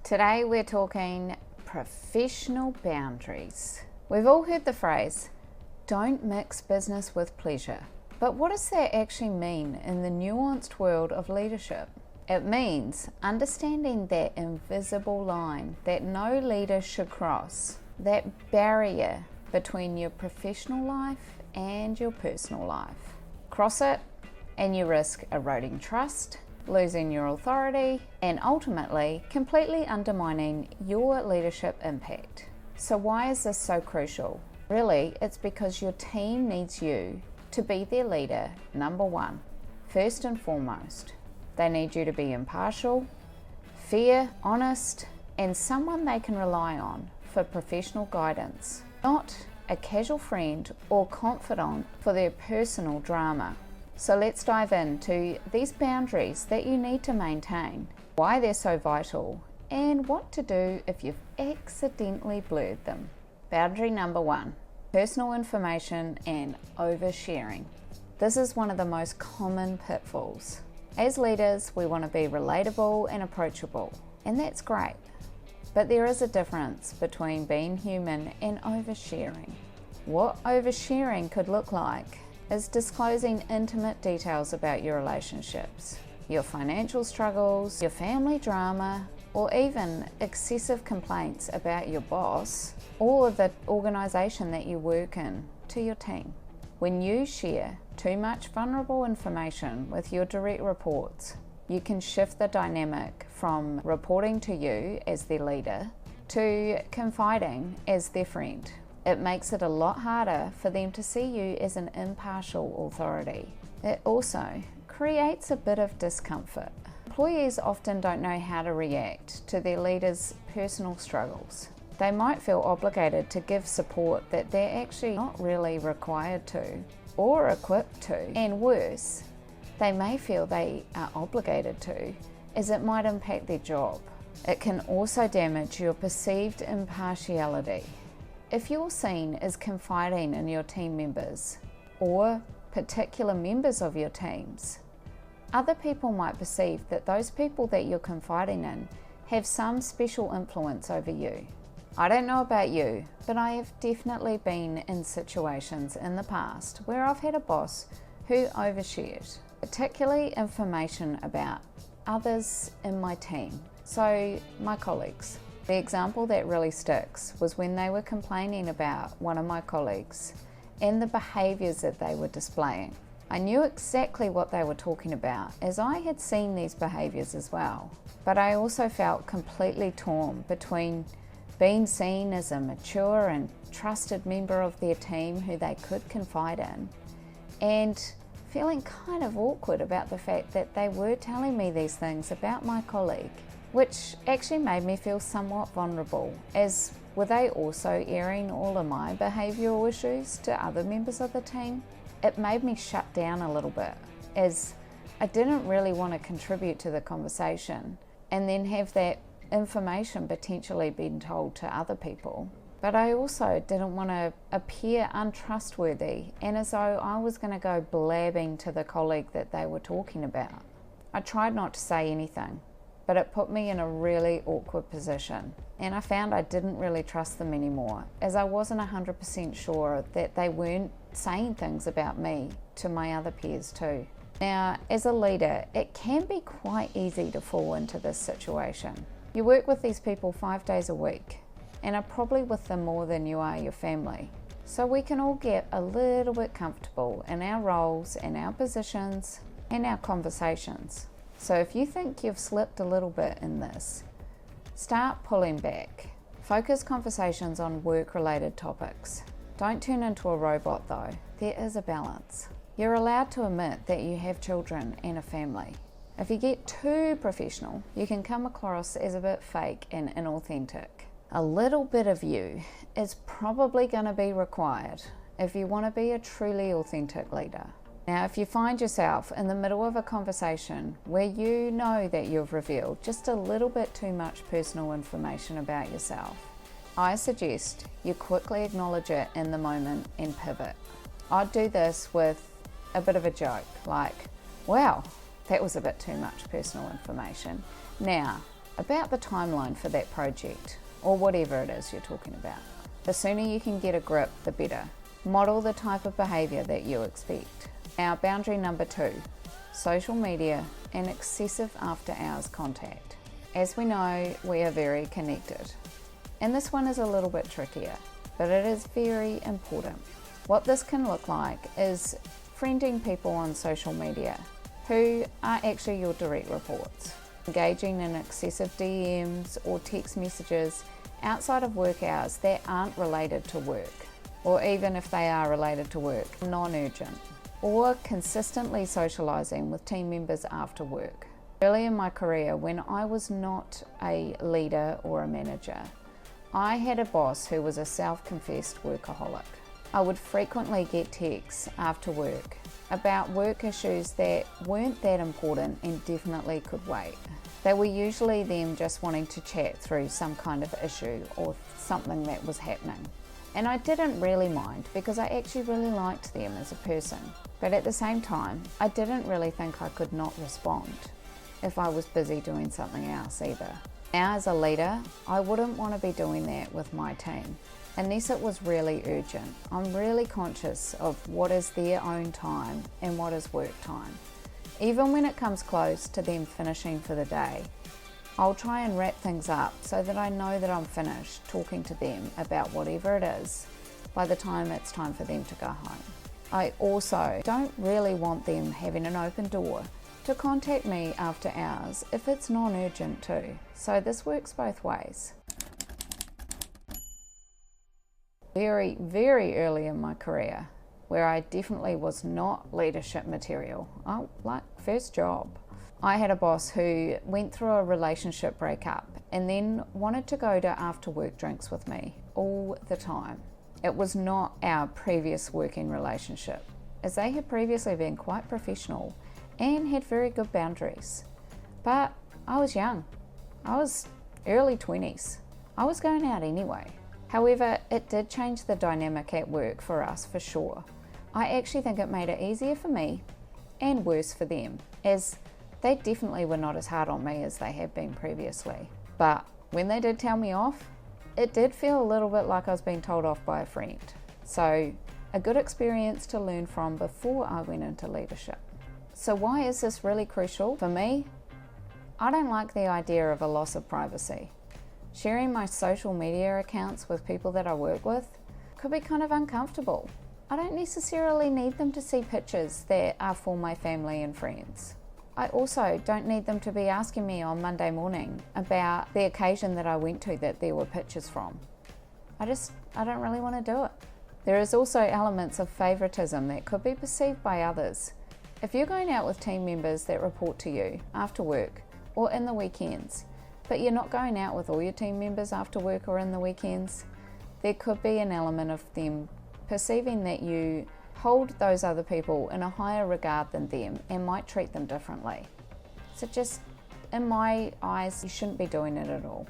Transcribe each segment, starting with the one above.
Today we're talking professional boundaries. We've all heard the phrase, don't mix business with pleasure. But what does that actually mean in the nuanced world of leadership? It means understanding that invisible line that no leader should cross, that barrier between your professional life and your personal life. Cross it and you risk eroding trust, losing your authority, and ultimately completely undermining your leadership impact. So why is this so crucial? Really, it's because your team needs you to be their leader, number one, first and foremost. They need you to be impartial, fair, honest, and someone they can rely on for professional guidance, not a casual friend or confidant for their personal drama. So let's dive into these boundaries that you need to maintain, why they're so vital, and what to do if you've accidentally blurred them. Boundary number one, personal information and oversharing. This is one of the most common pitfalls. As leaders, we want to be relatable and approachable, and that's great. But there is a difference between being human and oversharing. What oversharing could look like is disclosing intimate details about your relationships, your financial struggles, your family drama, or even excessive complaints about your boss or the organisation that you work in to your team. When you share too much vulnerable information with your direct reports, you can shift the dynamic from reporting to you as their leader to confiding as their friend. It makes it a lot harder for them to see you as an impartial authority. It also creates a bit of discomfort. Employees often don't know how to react to their leaders' personal struggles. They might feel obligated to give support that they're actually not really required to or equipped to. And worse, they may feel they are obligated to, as it might impact their job. It can also damage your perceived impartiality. If you're seen as confiding in your team members or particular members of your teams, other people might perceive that those people that you're confiding in have some special influence over you. I don't know about you, but I have definitely been in situations in the past where I've had a boss who overshared, particularly information about others in my team, so my colleagues. The example that really sticks was when they were complaining about one of my colleagues and the behaviours that they were displaying. I knew exactly what they were talking about, as I had seen these behaviours as well. But I also felt completely torn between being seen as a mature and trusted member of their team who they could confide in, and feeling kind of awkward about the fact that they were telling me these things about my colleague, which actually made me feel somewhat vulnerable, as were they also airing all of my behavioural issues to other members of the team? It made me shut down a little bit, as I didn't really want to contribute to the conversation and then have that information potentially being told to other people. But I also didn't want to appear untrustworthy and as though I was going to go blabbing to the colleague that they were talking about. I tried not to say anything, but it put me in a really awkward position, and I found I didn't really trust them anymore, as I wasn't 100% sure that they weren't saying things about me to my other peers too. Now, as a leader, it can be quite easy to fall into this situation. You work with these people 5 days a week, and are probably with them more than you are your family. So we can all get a little bit comfortable in our roles and our positions and our conversations. So if you think you've slipped a little bit in this, start pulling back. Focus conversations on work-related topics. Don't turn into a robot though. There is a balance. You're allowed to admit that you have children and a family. If you get too professional, you can come across as a bit fake and inauthentic. A little bit of you is probably going to be required if you want to be a truly authentic leader. Now, if you find yourself in the middle of a conversation where you know that you've revealed just a little bit too much personal information about yourself, I suggest you quickly acknowledge it in the moment and pivot. I'd do this with a bit of a joke, like, wow, that was a bit too much personal information. Now, about the timeline for that project or whatever it is you're talking about. The sooner you can get a grip, the better. Model the type of behaviour that you expect. Now, boundary number 2, social media and excessive after-hours contact. As we know, we are very connected. And this one is a little bit trickier, but it is very important. What this can look like is friending people on social media who are actually your direct reports, engaging in excessive DMs or text messages outside of work hours that aren't related to work, or even if they are related to work, non-urgent, or consistently socialising with team members after work. Early in my career, when I was not a leader or a manager, I had a boss who was a self-confessed workaholic. I would frequently get texts after work about work issues that weren't that important and definitely could wait. They were usually them just wanting to chat through some kind of issue or something that was happening. And I didn't really mind because I actually really liked them as a person. But at the same time, I didn't really think I could not respond if I was busy doing something else either. Now, as a leader, I wouldn't want to be doing that with my team unless it was really urgent. I'm really conscious of what is their own time and what is work time. Even when it comes close to them finishing for the day, I'll try and wrap things up so that I know that I'm finished talking to them about whatever it is by the time it's time for them to go home. I also don't really want them having an open door to contact me after hours if it's non-urgent too. So this works both ways. Very, very early in my career, where I definitely was not leadership material, like first job, I had a boss who went through a relationship breakup and then wanted to go to after work drinks with me all the time. It was not our previous working relationship, as they had previously been quite professional and had very good boundaries. But I was young. I was early 20s. I was going out anyway. However, it did change the dynamic at work for us for sure. I actually think it made it easier for me and worse for them, as they definitely were not as hard on me as they had been previously. But when they did tell me off, it did feel a little bit like I was being told off by a friend. So a good experience to learn from before I went into leadership. So why is this really crucial? For me, I don't like the idea of a loss of privacy. Sharing my social media accounts with people that I work with could be kind of uncomfortable. I don't necessarily need them to see pictures that are for my family and friends. I also don't need them to be asking me on Monday morning about the occasion that I went to that there were pictures from. I don't really want to do it. There is also elements of favoritism that could be perceived by others. If you're going out with team members that report to you after work or in the weekends, but you're not going out with all your team members after work or in the weekends, there could be an element of them perceiving that you hold those other people in a higher regard than them and might treat them differently. So just, in my eyes, you shouldn't be doing it at all.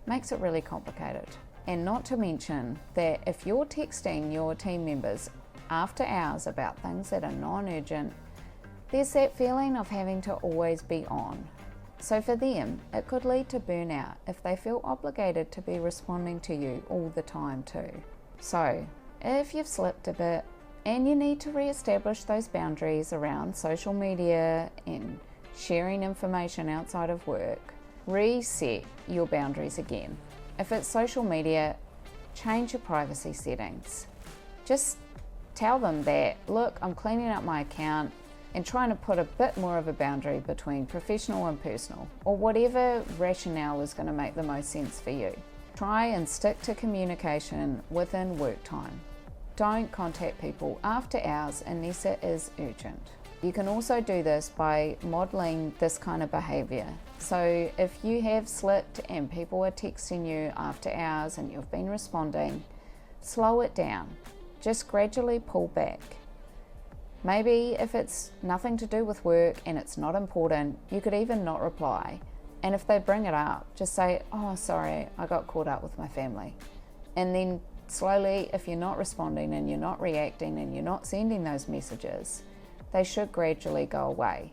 Makes it really complicated. And not to mention that if you're texting your team members after hours about things that are non-urgent, there's that feeling of having to always be on. So for them, it could lead to burnout if they feel obligated to be responding to you all the time too. So if you've slipped a bit and you need to re-establish those boundaries around social media and sharing information outside of work, reset your boundaries again. If it's social media, change your privacy settings. Just tell them that, look, I'm cleaning up my account and trying to put a bit more of a boundary between professional and personal, or whatever rationale is going to make the most sense for you. Try and stick to communication within work time. Don't contact people after hours unless it is urgent. You can also do this by modeling this kind of behavior. So if you have slipped and people are texting you after hours and you've been responding, slow it down. Just gradually pull back. Maybe if it's nothing to do with work and it's not important, you could even not reply. And if they bring it up, just say, oh, sorry, I got caught up with my family. And then slowly, if you're not responding and you're not reacting and you're not sending those messages, they should gradually go away.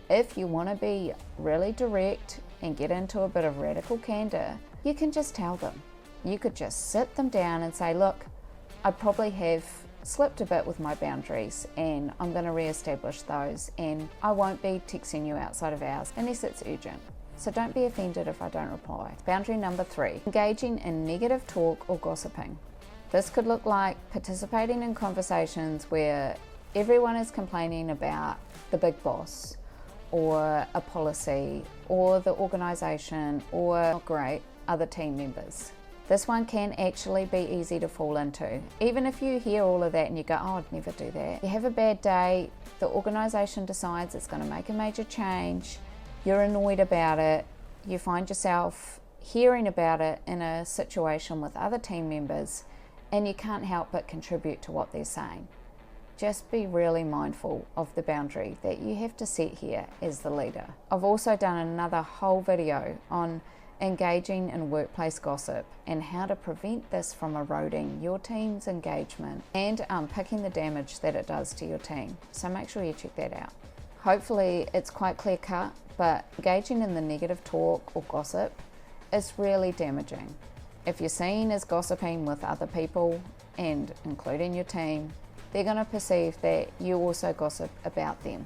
If you want to be really direct and get into a bit of radical candor, you can just tell them. You could just sit them down and say, look, I probably have slipped a bit with my boundaries and I'm going to re-establish those, and I won't be texting you outside of hours unless it's urgent. So don't be offended if I don't reply. Boundary number 3, engaging in negative talk or gossiping. This could look like participating in conversations where everyone is complaining about the big boss or a policy or the organisation or, not great, other team members. This one can actually be easy to fall into. Even if you hear all of that and you go, oh, I'd never do that. You have a bad day, the organisation decides it's going to make a major change, you're annoyed about it, you find yourself hearing about it in a situation with other team members, and you can't help but contribute to what they're saying. Just be really mindful of the boundary that you have to set here as the leader. I've also done another whole video on engaging in workplace gossip and how to prevent this from eroding your team's engagement and unpicking the damage that it does to your team. So make sure you check that out. Hopefully it's quite clear cut, but engaging in the negative talk or gossip is really damaging. If you're seen as gossiping with other people and including your team, they're going to perceive that you also gossip about them.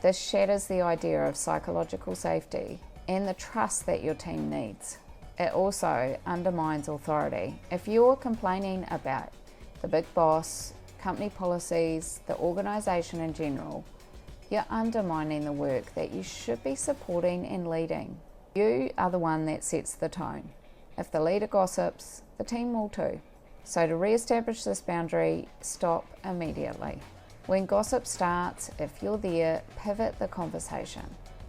This shatters the idea of psychological safety and the trust that your team needs. It also undermines authority. If you're complaining about the big boss, company policies, the organisation in general, you're undermining the work that you should be supporting and leading. You are the one that sets the tone. If the leader gossips, the team will too. So to re-establish this boundary, stop immediately. When gossip starts, if you're there, pivot the conversation.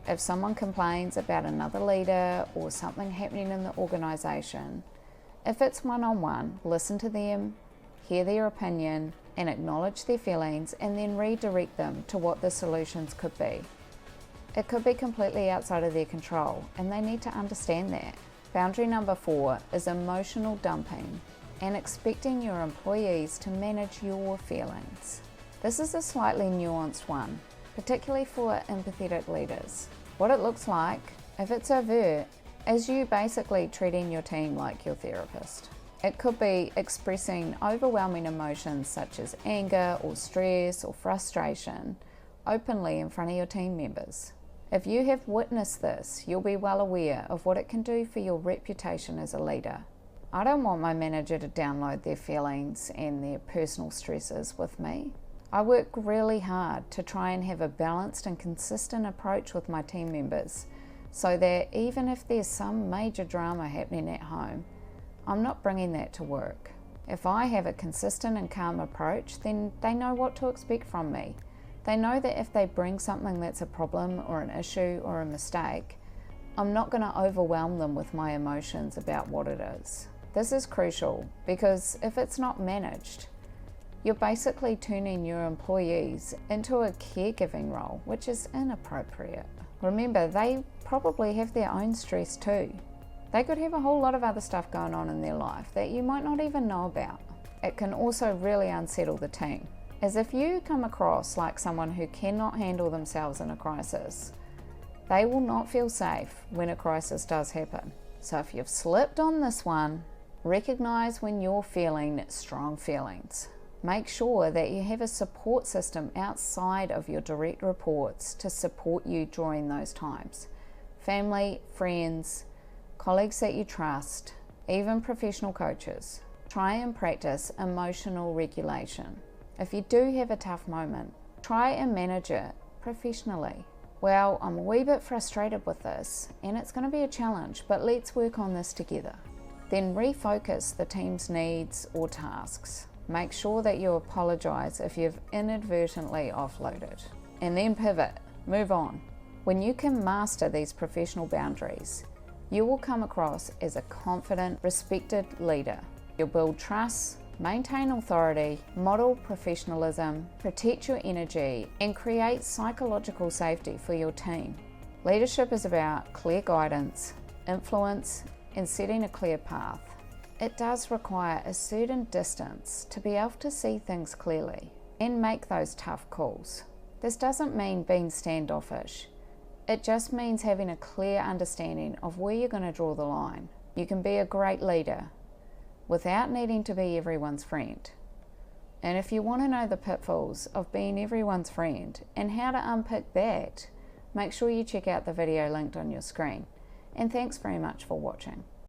If someone complains about another leader or something happening in the organisation, if it's one-on-one, listen to them, hear their opinion, and acknowledge their feelings, and then redirect them to what the solutions could be. It could be completely outside of their control, and they need to understand that. Boundary number 4 is emotional dumping and expecting your employees to manage your feelings. This is a slightly nuanced one, particularly for empathetic leaders. What it looks like, if it's overt, is you basically treating your team like your therapist. It could be expressing overwhelming emotions such as anger or stress or frustration openly in front of your team members. If you have witnessed this, you'll be well aware of what it can do for your reputation as a leader. I don't want my manager to download their feelings and their personal stresses with me. I work really hard to try and have a balanced and consistent approach with my team members so that even if there's some major drama happening at home, I'm not bringing that to work. If I have a consistent and calm approach, then they know what to expect from me. They know that if they bring something that's a problem or an issue or a mistake, I'm not going to overwhelm them with my emotions about what it is. This is crucial because if it's not managed, you're basically turning your employees into a caregiving role, which is inappropriate. Remember, they probably have their own stress too. They could have a whole lot of other stuff going on in their life that you might not even know about. It can also really unsettle the team, as if you come across like someone who cannot handle themselves in a crisis, they will not feel safe when a crisis does happen. So if you've slipped on this one, recognize when you're feeling strong feelings. Make sure that you have a support system outside of your direct reports to support you during those times. Family, friends, colleagues that you trust, even professional coaches. Try and practice emotional regulation. If you do have a tough moment, try and manage it professionally. Well, I'm a wee bit frustrated with this and it's going to be a challenge, but let's work on this together. Then refocus the team's needs or tasks. Make sure that you apologize if you've inadvertently offloaded. And then pivot, move on. When you can master these professional boundaries, you will come across as a confident, respected leader. You'll build trust, maintain authority, model professionalism, protect your energy, and create psychological safety for your team. Leadership is about clear guidance, influence, and setting a clear path. It does require a certain distance to be able to see things clearly and make those tough calls. This doesn't mean being standoffish. It just means having a clear understanding of where you're going to draw the line. You can be a great leader without needing to be everyone's friend. And if you want to know the pitfalls of being everyone's friend and how to unpick that, make sure you check out the video linked on your screen. And thanks very much for watching.